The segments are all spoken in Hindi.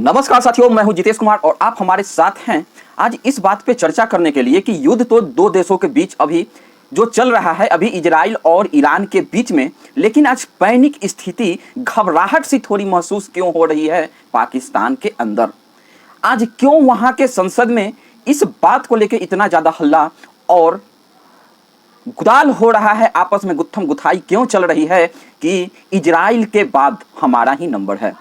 नमस्कार साथियों, मैं हूं जितेश कुमार और आप हमारे साथ हैं आज इस बात पे चर्चा करने के लिए कि युद्ध तो दो देशों के बीच अभी जो चल रहा है, अभी इजराइल और ईरान के बीच में, लेकिन आज पैनिक स्थिति, घबराहट सी थोड़ी महसूस क्यों हो रही है पाकिस्तान के अंदर। आज क्यों वहां के संसद में इस बात को लेकर इतना ज्यादा हल्ला और गुदाल हो रहा है, आपस में गुत्थम गुथाई क्यों चल रही है कि इजराइल के बाद हमारा ही नंबर है,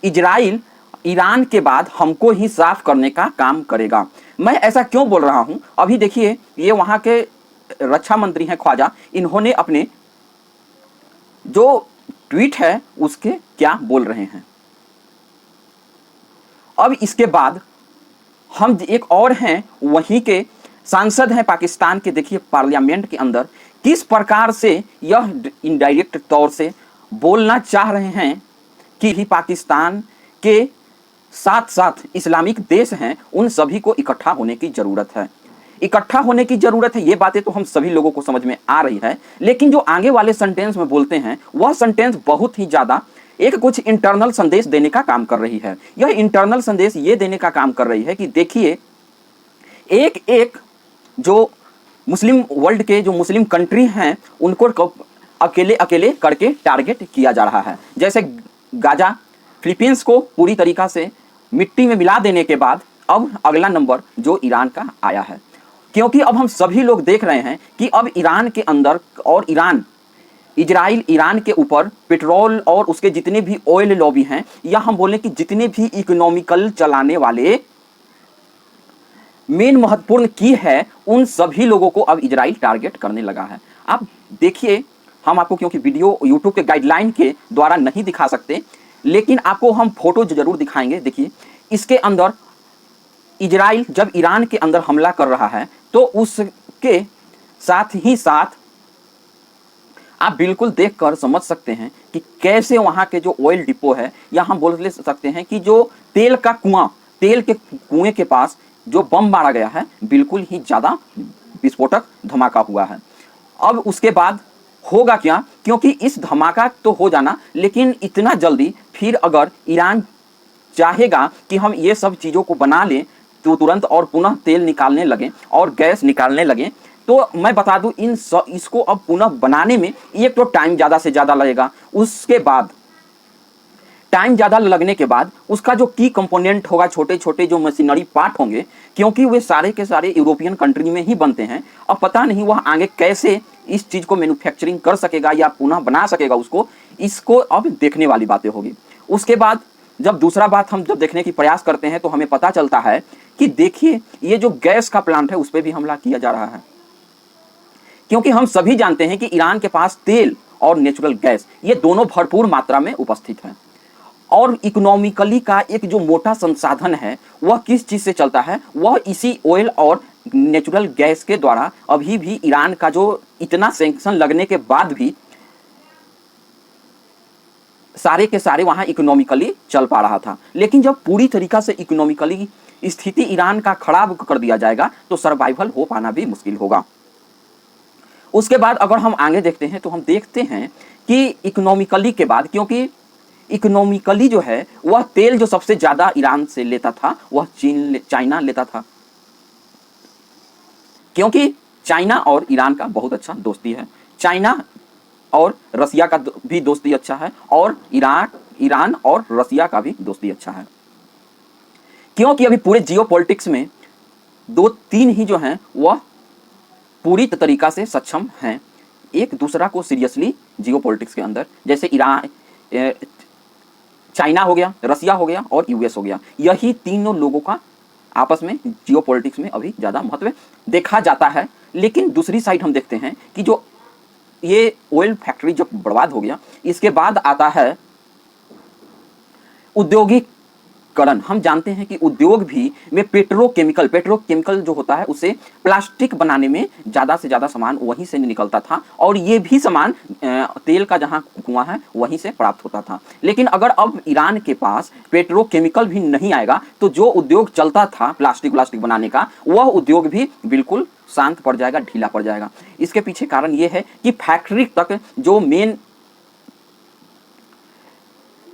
इजराइल ईरान के बाद हमको ही साफ करने का काम करेगा। मैं ऐसा क्यों बोल रहा हूं, अभी देखिए ये वहां के रक्षा मंत्री हैं ख्वाजा, इन्होंने अपने जो ट्वीट है उसके क्या बोल रहे हैं। अब इसके बाद हम एक और हैं, वहीं के सांसद हैं पाकिस्तान के, देखिए पार्लियामेंट के अंदर किस प्रकार से यह इनडायरेक्ट तौर से बोलना चाह रहे हैं कि ही पाकिस्तान के साथ साथ इस्लामिक देश हैं, उन सभी को इकट्ठा होने की जरूरत है, इकट्ठा होने की जरूरत है। ये बातें तो हम सभी लोगों को समझ में आ रही है, लेकिन जो आगे वाले सेंटेंस में बोलते हैं वह सेंटेंस बहुत ही ज्यादा एक कुछ इंटरनल संदेश देने का काम कर रही है। यह इंटरनल संदेश ये देने का काम कर रही है कि देखिए एक एक जो मुस्लिम वर्ल्ड के जो मुस्लिम कंट्री हैं उनको अकेले अकेले करके टारगेट किया जा रहा है। जैसे गाजा, फिलीपींस को पूरी तरीका से मिट्टी में मिला देने के बाद अब अगला नंबर जो ईरान का आया है, क्योंकि अब हम सभी लोग देख रहे हैं कि अब ईरान के अंदर और इजराइल ईरान के ऊपर पेट्रोल और उसके जितने भी ऑयल लॉबी हैं, या हम बोलें कि जितने भी इकोनॉमिकल चलाने वाले मेन महत्वपूर्ण की है, उन सभी लोगों को अब इजराइल टारगेट करने लगा है। आप देखिए, हम आपको क्योंकि वीडियो यूट्यूब के गाइडलाइन के द्वारा नहीं दिखा सकते, लेकिन आपको हम फोटो जरूर दिखाएंगे। देखिए इसके अंदर इजराइल जब ईरान के अंदर हमला कर रहा है तो उसके साथ ही साथ आप बिल्कुल देखकर समझ सकते हैं कि कैसे वहां के जो ऑयल डिपो है, या हम बोल सकते हैं कि जो तेल का कुआं, तेल के कुएं के पास जो बम मारा गया है, बिल्कुल ही ज्यादा विस्फोटक धमाका हुआ है। अब उसके बाद होगा क्या, क्योंकि इस धमाका तो हो जाना, लेकिन इतना जल्दी फिर अगर ईरान चाहेगा कि हम ये सब चीज़ों को बना लें तो तुरंत और पुनः तेल निकालने लगें और गैस निकालने लगें, तो मैं बता दूं इसको अब पुनः बनाने में एक तो टाइम ज़्यादा से ज़्यादा लगेगा। उसके बाद टाइम ज़्यादा लगने के बाद उसका जो की कंपोनेंट होगा, छोटे छोटे जो मशीनरी पार्ट होंगे, क्योंकि वे सारे के सारे यूरोपियन कंट्री में ही बनते हैं, अब पता नहीं वह आगे कैसे इस चीज़ को मैन्युफैक्चरिंग कर सकेगा या पुनः बना सकेगा उसको, इसको अब देखने वाली बातें होगी। उसके बाद जब दूसरा बात हम जब देखने की प्रयास करते हैं तो हमें पता चलता है कि देखिए ये जो गैस का प्लांट है उस पर भी हमला किया जा रहा है, क्योंकि हम सभी जानते हैं कि ईरान के पास तेल और नेचुरल गैस ये दोनों भरपूर मात्रा में उपस्थित हैं, और इकोनॉमिकली का एक जो मोटा संसाधन है वह किस चीज़ से चलता है, वह इसी ऑयल और नेचुरल गैस के द्वारा। अभी भी ईरान का जो इतना सैंक्शन लगने के बाद भी सारे के सारे वहां इकोनॉमिकली चल पा रहा था, लेकिन जब पूरी तरीका से इकोनॉमिकली स्थिति ईरान का खराब कर दिया जाएगा तो सर्वाइवल हो पाना भी मुश्किल होगा। उसके बाद अगर हम आगे देखते हैं तो हम देखते हैं कि इकोनॉमिकली के बाद, क्योंकि इकोनॉमिकली जो है वह तेल जो सबसे ज्यादा ईरान से लेता था वह चाइना लेता था, क्योंकि चाइना और ईरान का बहुत अच्छा दोस्ती है, चाइना और रसिया का भी दोस्ती अच्छा है, और ईरान और रसिया का भी दोस्ती अच्छा है, क्योंकि अभी पूरे जियो पॉलिटिक्स में दो तीन ही जो हैं वह पूरी तरीका से सक्षम हैं एक दूसरा को सीरियसली जियो पॉलिटिक्स के अंदर, जैसे चाइना हो गया, रसिया हो गया और यूएस हो गया। यही तीनों लोगों का आपस में जियो पॉलिटिक्स में अभी ज़्यादा महत्व देखा जाता है। लेकिन दूसरी साइड हम देखते हैं कि जो ये ऑयल फैक्ट्री जब बर्बाद हो गया, इसके बाद आता है औद्योगिकरण। हम जानते हैं कि उद्योग भी में पेट्रोकेमिकल जो होता है उसे प्लास्टिक बनाने में ज़्यादा से ज़्यादा सामान वहीं से निकलता था, और ये भी सामान तेल का जहाँ कुआं है वहीं से प्राप्त होता था। लेकिन अगर अब ईरान के पास पेट्रोकेमिकल भी नहीं आएगा तो जो उद्योग चलता था प्लास्टिक बनाने का, वह उद्योग भी बिल्कुल शांत पड़ जाएगा, ढीला पड़ जाएगा। इसके पीछे कारण ये है कि फैक्ट्री तक जो मेन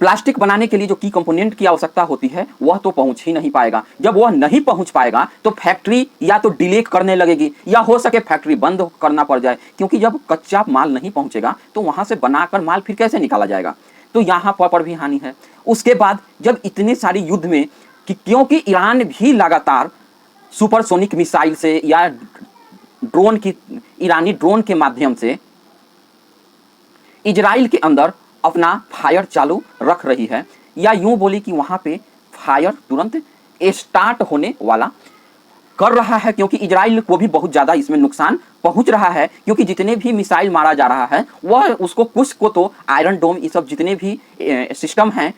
प्लास्टिक बनाने के लिए जो की कंपोनेंट की आवश्यकता होती है वह तो पहुंच ही नहीं पाएगा। जब वह नहीं पहुंच पाएगा तो फैक्ट्री या तो डिले करने लगेगी या हो सके फैक्ट्री बंद करना पड़ जाए, क्योंकि जब कच्चा माल नहीं पहुंचेगा तो वहां से बनाकर माल फिर कैसे निकाला जाएगा। तो यहाँ पर भी हानि है। उसके बाद जब इतने सारे युद्ध में क्योंकि ईरान भी लगातार सुपरसोनिक मिसाइल से या ड्रोन की ईरानी ड्रोन के माध्यम से इजराइल के अंदर अपना फायर चालू रख रही है, या यूं बोली कि वहां पे फायर तुरंत स्टार्ट होने वाला कर रहा है, क्योंकि इजराइल को भी बहुत ज़्यादा इसमें नुकसान पहुंच रहा है। क्योंकि जितने भी मिसाइल मारा जा रहा है वह उसको कुछ को तो आयरन डोम ये सब जितने भी सिस्टम हैं,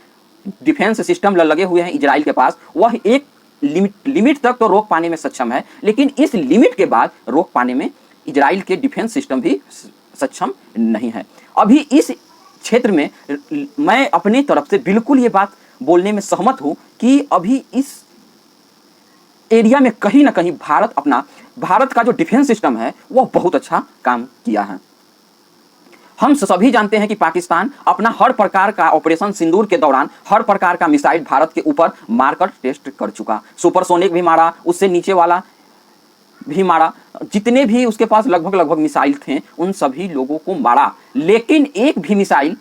डिफेंस सिस्टम लगे हुए हैं इजराइल के पास, वह एक लिमिट तक तो रोक पाने में सक्षम है, लेकिन इस लिमिट के बाद रोक पाने में इजराइल के डिफेंस सिस्टम भी सक्षम नहीं है। अभी इस क्षेत्र में मैं अपनी तरफ से बिल्कुल ये बात बोलने में सहमत हूं कि अभी इस एरिया में कहीं ना कहीं भारत का जो डिफेंस सिस्टम है वह बहुत अच्छा काम किया है। हम सभी जानते हैं कि पाकिस्तान अपना हर प्रकार का ऑपरेशन सिंदूर के दौरान हर प्रकार का मिसाइल भारत के ऊपर मारकर टेस्ट कर चुका। सुपरसोनिक भी मारा, उससे नीचे वाला भी मारा, जितने भी उसके पास लगभग मिसाइल थे उन सभी लोगों को मारा, लेकिन एक भी मिसाइल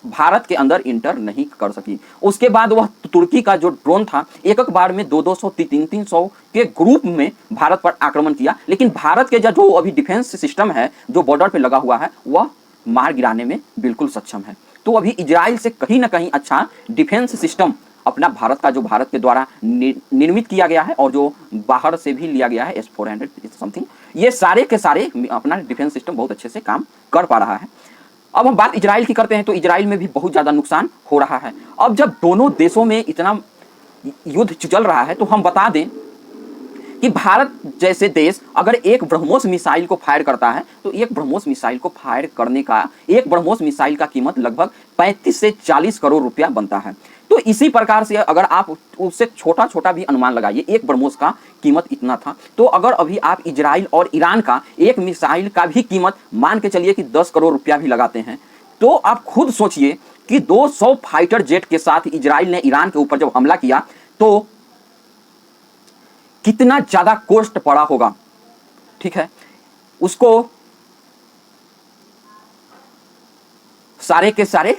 भारत के अंदर इंटर नहीं कर सकी। उसके बाद वह तुर्की का जो ड्रोन था एक बार में 200 300 के ग्रुप में भारत पर आक्रमण किया, लेकिन भारत के जो अभी डिफेंस सिस्टम है जो बॉर्डर पे लगा हुआ है वह मार गिराने में बिल्कुल सक्षम है। तो अभी इजराइल से कहीं ना कहीं अच्छा डिफेंस सिस्टम अपना भारत के द्वारा निर्मित किया गया है, और जो बाहर से भी लिया गया है S-400 समथिंग, ये सारे के सारे अपना डिफेंस सिस्टम बहुत अच्छे से काम कर पा रहा है। अब हम बात इजराइल की करते हैं तो इजराइल में भी बहुत ज़्यादा नुकसान हो रहा है। अब जब दोनों देशों में इतना युद्ध चल रहा है तो हम बता दें कि भारत जैसे देश अगर एक ब्रह्मोस मिसाइल को फायर करता है तो एक ब्रह्मोस मिसाइल को फायर करने का एक ब्रह्मोस मिसाइल का कीमत लगभग 35 से 40 करोड़ रुपया बनता है। तो इसी प्रकार से अगर आप उससे छोटा भी अनुमान लगाइए, एक ब्रह्मोस का कीमत इतना था, तो अगर अभी आप इजराइल और ईरान का एक मिसाइल का भी कीमत मान के चलिए कि 10 करोड़ रुपया भी लगाते हैं, तो आप खुद सोचिए कि 200 फाइटर जेट के साथ इजराइल ने ईरान के ऊपर जब हमला किया तो कितना ज्यादा कॉस्ट पड़ा होगा। ठीक है, उसको सारे के सारे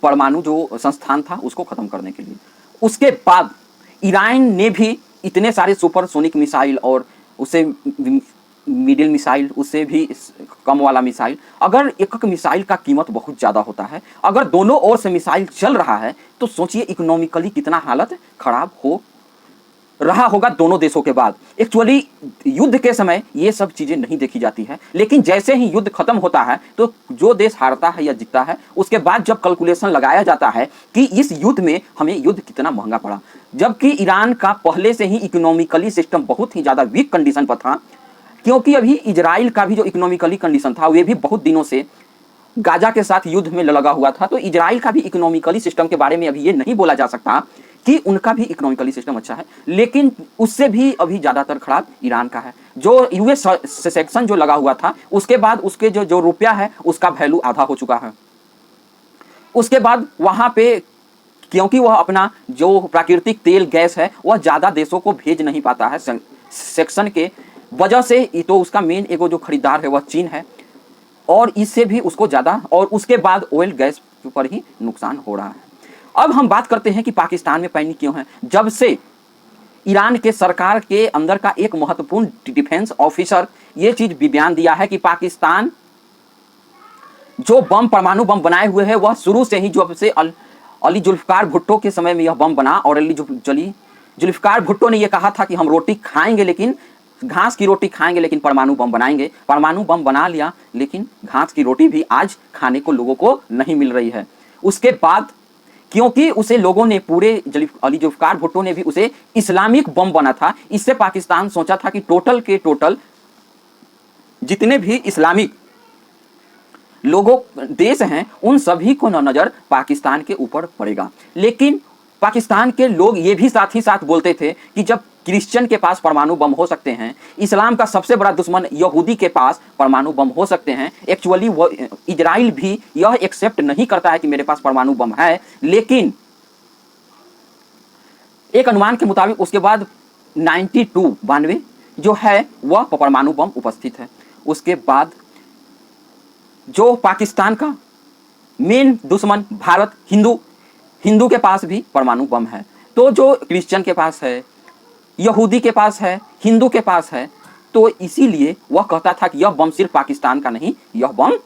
परमाणु जो संस्थान था उसको खत्म करने के लिए। उसके बाद ईरान ने भी इतने सारे सुपरसोनिक मिसाइल और उससे मिडिल मिसाइल, उससे भी कम वाला मिसाइल, अगर एक मिसाइल का कीमत बहुत ज़्यादा होता है, अगर दोनों ओर से मिसाइल चल रहा है तो सोचिए इकोनॉमिकली कितना हालत खराब हो रहा होगा दोनों देशों के बाद। एक्चुअली युद्ध के समय ये सब चीज़ें नहीं देखी जाती है, लेकिन जैसे ही युद्ध खत्म होता है तो जो देश हारता है या जीतता है उसके बाद जब कैलकुलेशन लगाया जाता है कि इस युद्ध में हमें युद्ध कितना महंगा पड़ा, जबकि ईरान का पहले से ही इकोनॉमिकली सिस्टम बहुत ही ज़्यादा वीक कंडीशन पर था, क्योंकि अभी इजराइल का भी जो इकोनॉमिकली कंडीशन था वे भी बहुत दिनों से गाजा के साथ युद्ध में लगा हुआ था। तो इजराइल का भी इकोनॉमिकली सिस्टम के बारे में अभी ये नहीं बोला जा सकता कि उनका भी इकोनॉमिकली सिस्टम अच्छा है, लेकिन उससे भी अभी ज़्यादातर खराब ईरान का है। जो यूएस सेक्शन जो लगा हुआ था उसके बाद उसके जो रुपया है उसका वैल्यू आधा हो चुका है। उसके बाद वहाँ पे क्योंकि वह अपना जो प्राकृतिक तेल गैस है वह ज़्यादा देशों को भेज नहीं पाता है सेक्शन के वजह से, तो उसका मेन एगो जो खरीदार है वह चीन है, और इससे भी उसको ज़्यादा, और उसके बाद ऑयल गैस पर ही नुकसान हो रहा है। अब हम बात करते हैं कि पाकिस्तान में पैनिक क्यों है। जब से ईरान के सरकार के अंदर का एक महत्वपूर्ण डिफेंस ऑफिसर ये चीज़ भी बयान दिया है कि पाकिस्तान जो बम परमाणु बम बनाए हुए हैं वह शुरू से ही जब से अली जुल्फकार भुट्टो के समय में यह बम बना, और जुल्फकार भुट्टो ने यह कहा था कि हम रोटी खाएंगे लेकिन घास की रोटी खाएंगे लेकिन परमाणु बम बनाएंगे। परमाणु बम बना लिया लेकिन घास की रोटी भी आज खाने को लोगों को नहीं मिल रही है। उसके बाद क्योंकि उसे लोगों ने पूरे अली जुल्फकार भुट्टो ने भी उसे इस्लामिक बम बना था, इससे पाकिस्तान सोचा था कि टोटल के टोटल जितने भी इस्लामिक लोगों देश हैं उन सभी को नजर पाकिस्तान के ऊपर पड़ेगा। लेकिन पाकिस्तान के लोग ये भी साथ ही साथ बोलते थे कि जब क्रिश्चियन के पास परमाणु बम हो सकते हैं, इस्लाम का सबसे बड़ा दुश्मन यहूदी के पास परमाणु बम हो सकते हैं। एक्चुअली वो इजराइल भी यह एक्सेप्ट नहीं करता है कि मेरे पास परमाणु बम है, लेकिन एक अनुमान के मुताबिक उसके बाद 92 जो है वह परमाणु बम उपस्थित है। उसके बाद जो पाकिस्तान का मेन दुश्मन भारत, हिंदू के पास भी परमाणु बम है। तो जो क्रिश्चियन के पास है, यहूदी के पास है, हिंदू के पास है, तो इसीलिए वह कहता था कि यह बम सिर्फ पाकिस्तान का नहीं, यह बम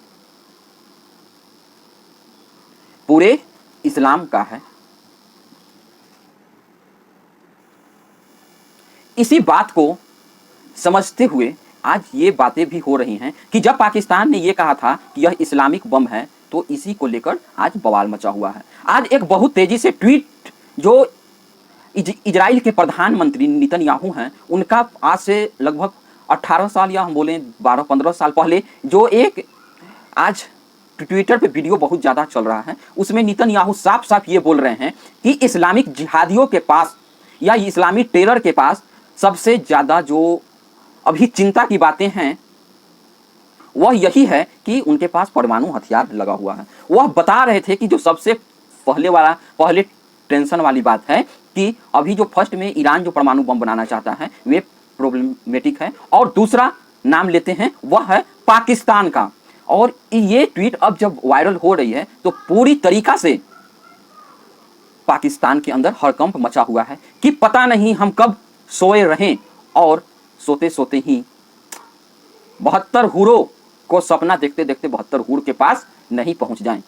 पूरे इस्लाम का है। इसी बात को समझते हुए आज ये बातें भी हो रही हैं कि जब पाकिस्तान ने यह कहा था कि यह इस्लामिक बम है, तो इसी को लेकर आज बवाल मचा हुआ है। आज एक बहुत तेजी से ट्वीट जो इजराइल के प्रधानमंत्री नेतन्याहू हैं, उनका आज से लगभग 18 साल या हम बोलें 12-15 साल पहले जो एक आज ट्विटर पे वीडियो बहुत ज़्यादा चल रहा है, उसमें नेतन्याहू साफ साफ ये बोल रहे हैं कि इस्लामिक जिहादियों के पास या इस्लामी टेरर के पास सबसे ज़्यादा जो अभी चिंता की बातें हैं वह यही है कि उनके पास परमाणु हथियार लगा हुआ है। वह बता रहे थे कि जो सबसे पहले टेंशन वाली बात है कि अभी जो फर्स्ट में ईरान जो परमाणु बम बनाना चाहता है वे प्रॉब्लमेटिक है, और दूसरा नाम लेते हैं वह है पाकिस्तान का। और ये ट्वीट अब जब वायरल हो रही है तो पूरी तरीका से पाकिस्तान के अंदर हड़कंप मचा हुआ है कि पता नहीं हम कब सोए रहें और सोते सोते ही 72 हूरों को सपना देखते देखते 72 हूर के पास नहीं पहुंच जाएं।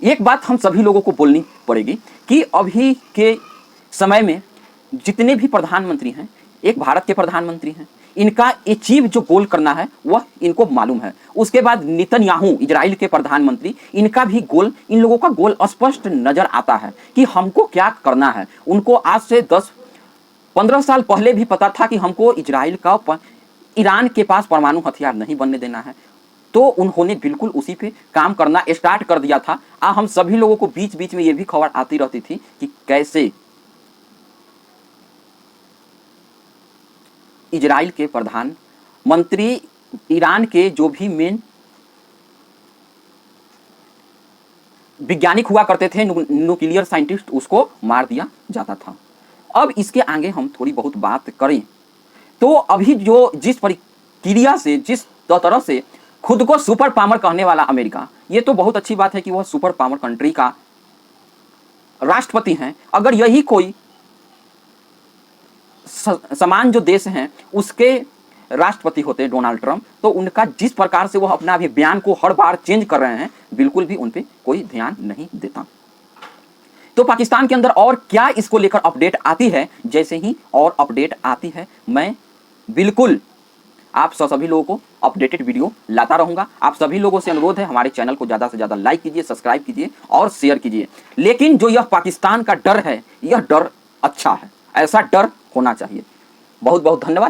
एक बात हम सभी लोगों को बोलनी पड़ेगी कि अभी के समय में जितने भी प्रधानमंत्री हैं, एक भारत के प्रधानमंत्री हैं, इनका अचीव जो गोल करना है वह इनको मालूम है। उसके बाद नेतन्याहू इजराइल के प्रधानमंत्री, इनका भी गोल, इन लोगों का गोल स्पष्ट नजर आता है कि हमको क्या करना है। उनको आज से 10-15 साल पहले भी पता था कि हमको ईरान के पास परमाणु हथियार नहीं बनने देना है, तो उन्होंने बिल्कुल उसी पे काम करना स्टार्ट कर दिया था। हम सभी लोगों को बीच बीच में ये भी खबर आती रहती थी कि कैसे इजराइल के प्रधानमंत्री, ईरान के जो भी मेन वैज्ञानिक हुआ करते थे, न्यूक्लियर साइंटिस्ट, उसको मार दिया जाता था। अब इसके आगे हम थोड़ी बहुत बात करें तो अभी जो जिस प्रक्रिया से, जिस तरह से खुद को सुपर पावर कहने वाला अमेरिका, ये तो बहुत अच्छी बात है कि वह सुपर पावर कंट्री का राष्ट्रपति हैं। अगर यही कोई समान जो देश हैं उसके राष्ट्रपति होते डोनाल्ड ट्रंप, तो उनका जिस प्रकार से वह अपना अभी बयान को हर बार चेंज कर रहे हैं, बिल्कुल भी उन पे कोई ध्यान नहीं देता। तो पाकिस्तान के अंदर और क्या इसको लेकर अपडेट आती है, जैसे ही और अपडेट आती है मैं बिल्कुल आप सभी लोगों को अपडेटेड वीडियो लाता रहूंगा। आप सभी लोगों से अनुरोध है, हमारे चैनल को ज़्यादा से ज़्यादा लाइक कीजिए, सब्सक्राइब कीजिए और शेयर कीजिए। लेकिन जो यह पाकिस्तान का डर है, यह डर अच्छा है, ऐसा डर होना चाहिए। बहुत बहुत धन्यवाद।